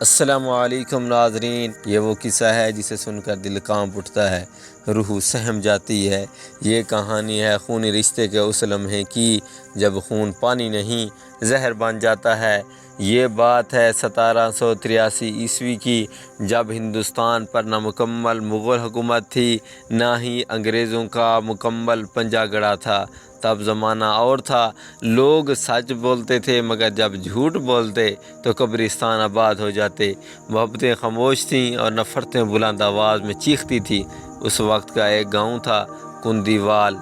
السلام علیکم ناظرین، یہ وہ قصہ ہے جسے سن کر دل کانپ اٹھتا ہے، روح سہم جاتی ہے۔ یہ کہانی ہے خونی رشتے کے اس لمحے کی جب خون پانی نہیں زہر بن جاتا ہے۔ یہ بات ہے 1783 عیسوی کی، جب ہندوستان پر نہ مکمل مغل حکومت تھی نہ ہی انگریزوں کا مکمل پنجہ گڑا تھا۔ تب زمانہ اور تھا، لوگ سچ بولتے تھے مگر جب جھوٹ بولتے تو قبرستان آباد ہو جاتے۔ محبتیں خاموش تھیں اور نفرتیں بلند آواز میں چیختی تھیں۔ اس وقت کا ایک گاؤں تھا کندیوال،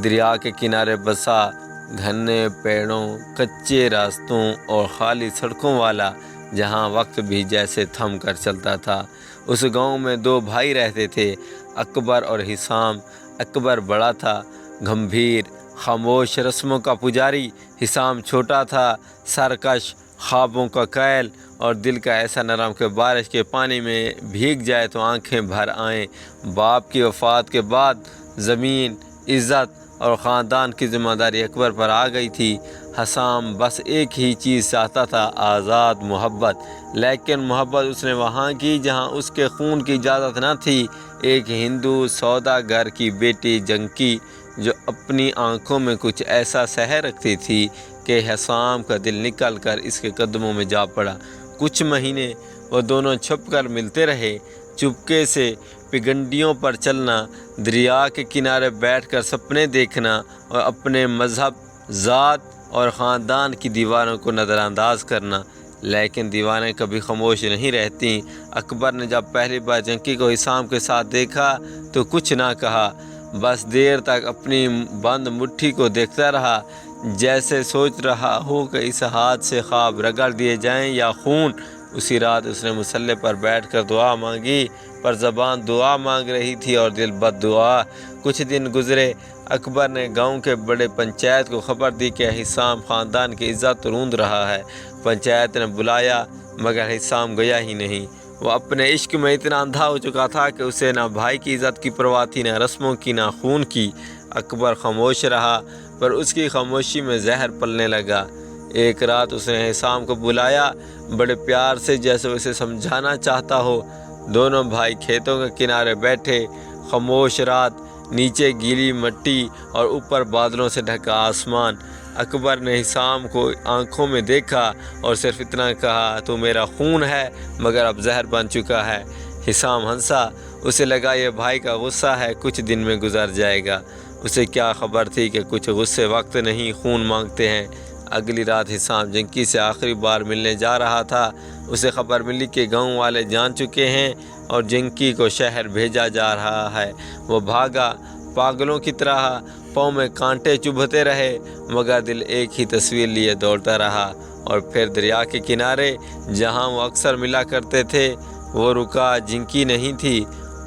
دریا کے کنارے بسا، گھنے پیڑوں، کچے راستوں اور خالی سڑکوں والا، جہاں وقت بھی جیسے تھم کر چلتا تھا۔ اس گاؤں میں دو بھائی رہتے تھے، اکبر اور حسام۔ اکبر بڑا تھا، گمبھیر، خاموش، رسموں کا پجاری۔ حسام چھوٹا تھا، سرکش، خوابوں کا قائل اور دل کا ایسا نرم کہ بارش کے پانی میں بھیگ جائے تو آنکھیں بھر آئیں۔ باپ کی وفات کے بعد زمین، عزت اور خاندان کی ذمہ داری اکبر پر آ گئی تھی۔ حسام بس ایک ہی چیز چاہتا تھا، آزاد محبت۔ لیکن محبت اس نے وہاں کی جہاں اس کے خون کی اجازت نہ تھی۔ ایک ہندو سوداگر کی بیٹی جنکی، جو اپنی آنکھوں میں کچھ ایسا سحر رکھتی تھی کہ حسام کا دل نکل کر اس کے قدموں میں جا پڑا۔ کچھ مہینے وہ دونوں چھپ کر ملتے رہے، چپکے سے پگڈنڈیوں پر چلنا، دریا کے کنارے بیٹھ کر سپنے دیکھنا اور اپنے مذہب، ذات اور خاندان کی دیواروں کو نظر انداز کرنا۔ لیکن دیواریں کبھی خاموش نہیں رہتیں۔ اکبر نے جب پہلی بار جنکی کو حسام کے ساتھ دیکھا تو کچھ نہ کہا، بس دیر تک اپنی بند مٹھی کو دیکھتا رہا، جیسے سوچ رہا ہو کہ اس ہاتھ سے خواب رگڑ دیے جائیں یا خون۔ اسی رات اس نے مصلے پر بیٹھ کر دعا مانگی، پر زبان دعا مانگ رہی تھی اور دل بد دعا۔ کچھ دن گزرے، اکبر نے گاؤں کے بڑے پنچایت کو خبر دی کہ حسام خاندان کی عزت روند رہا ہے۔ پنچایت نے بلایا مگر حسام گیا ہی نہیں۔ وہ اپنے عشق میں اتنا اندھا ہو چکا تھا کہ اسے نہ بھائی کی عزت کی پرواہ تھی، نہ رسموں کی، نہ خون کی۔ اکبر خاموش رہا، پر اس کی خاموشی میں زہر پلنے لگا۔ ایک رات اس نے حسام کو بلایا، بڑے پیار سے، جیسے اسے سمجھانا چاہتا ہو۔ دونوں بھائی کھیتوں کے کنارے بیٹھے، خاموش رات، نیچے گیلی مٹی اور اوپر بادلوں سے ڈھکا آسمان۔ اکبر نے حسام کو آنکھوں میں دیکھا اور صرف اتنا کہا، تو میرا خون ہے مگر اب زہر بن چکا ہے۔ حسام ہنسا، اسے لگا یہ بھائی کا غصہ ہے، کچھ دن میں گزر جائے گا۔ اسے کیا خبر تھی کہ کچھ غصے وقت نہیں، خون مانگتے ہیں۔ اگلی رات حسام جنکی سے آخری بار ملنے جا رہا تھا۔ اسے خبر ملی کہ گاؤں والے جان چکے ہیں اور جنکی کو شہر بھیجا جا رہا ہے۔ وہ بھاگا، پاگلوں کی طرح، پاؤں میں کانٹے چبھتے رہے، مگر دل ایک ہی تصویر لیے دوڑتا رہا۔ اور پھر دریا کے کنارے، جہاں وہ اکثر ملا کرتے تھے، وہ رکا۔ جنکی نہیں تھی،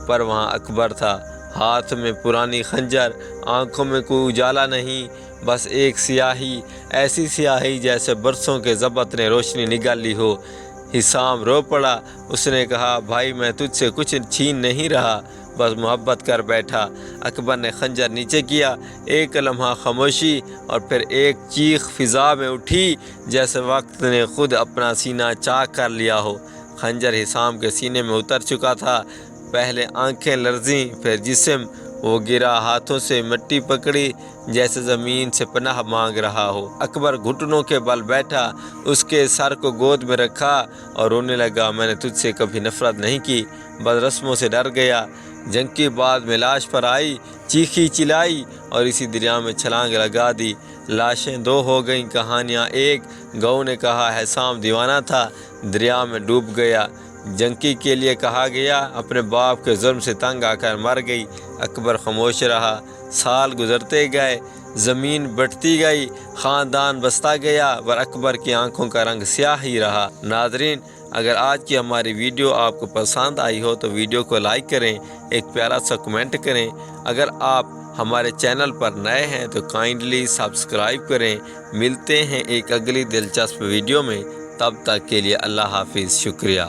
پر وہاں اکبر تھا، ہاتھ میں پرانی خنجر، آنکھوں میں کوئی اجالا نہیں، بس ایک سیاہی، ایسی سیاہی جیسے برسوں کے ضبط نے روشنی نگالی ہو۔ حسام رو پڑا، اس نے کہا، بھائی میں تجھ سے کچھ چھین نہیں رہا، بس محبت کر بیٹھا۔ اکبر نے خنجر نیچے کیا، ایک لمحہ خاموشی اور پھر ایک چیخ فضا میں اٹھی، جیسے وقت نے خود اپنا سینہ چاک کر لیا ہو۔ خنجر حسام کے سینے میں اتر چکا تھا، پہلے آنکھیں لرزیں، پھر جسم۔ وہ گرا، ہاتھوں سے مٹی پکڑی، جیسے زمین سے پناہ مانگ رہا ہو۔ اکبر گھٹنوں کے بل بیٹھا، اس کے سر کو گود میں رکھا اور رونے لگا، میں نے تجھ سے کبھی نفرت نہیں کی، بس رسموں سے ڈر گیا۔ جنکی بعد میں لاش پر آئی، چیخی چلائی اور اسی دریا میں چھلانگ لگا دی۔ لاشیں دو ہو گئیں، کہانیاں ایک۔ گاؤں نے کہا حسام دیوانہ تھا، دریا میں ڈوب گیا۔ جنکی کے لیے کہا گیا اپنے باپ کے ظلم سے تنگ آ کر مر گئی۔ اکبر خاموش رہا۔ سال گزرتے گئے، زمین بٹتی گئی، خاندان بستا گیا، پر اکبر کی آنکھوں کا رنگ سیاہ ہی رہا۔ ناظرین، اگر آج کی ہماری ویڈیو آپ کو پسند آئی ہو تو ویڈیو کو لائک کریں، ایک پیارا سا کمنٹ کریں۔ اگر آپ ہمارے چینل پر نئے ہیں تو کائنڈلی سبسکرائب کریں۔ ملتے ہیں ایک اگلی دلچسپ ویڈیو میں، تب تک کے لیے اللہ حافظ، شکریہ۔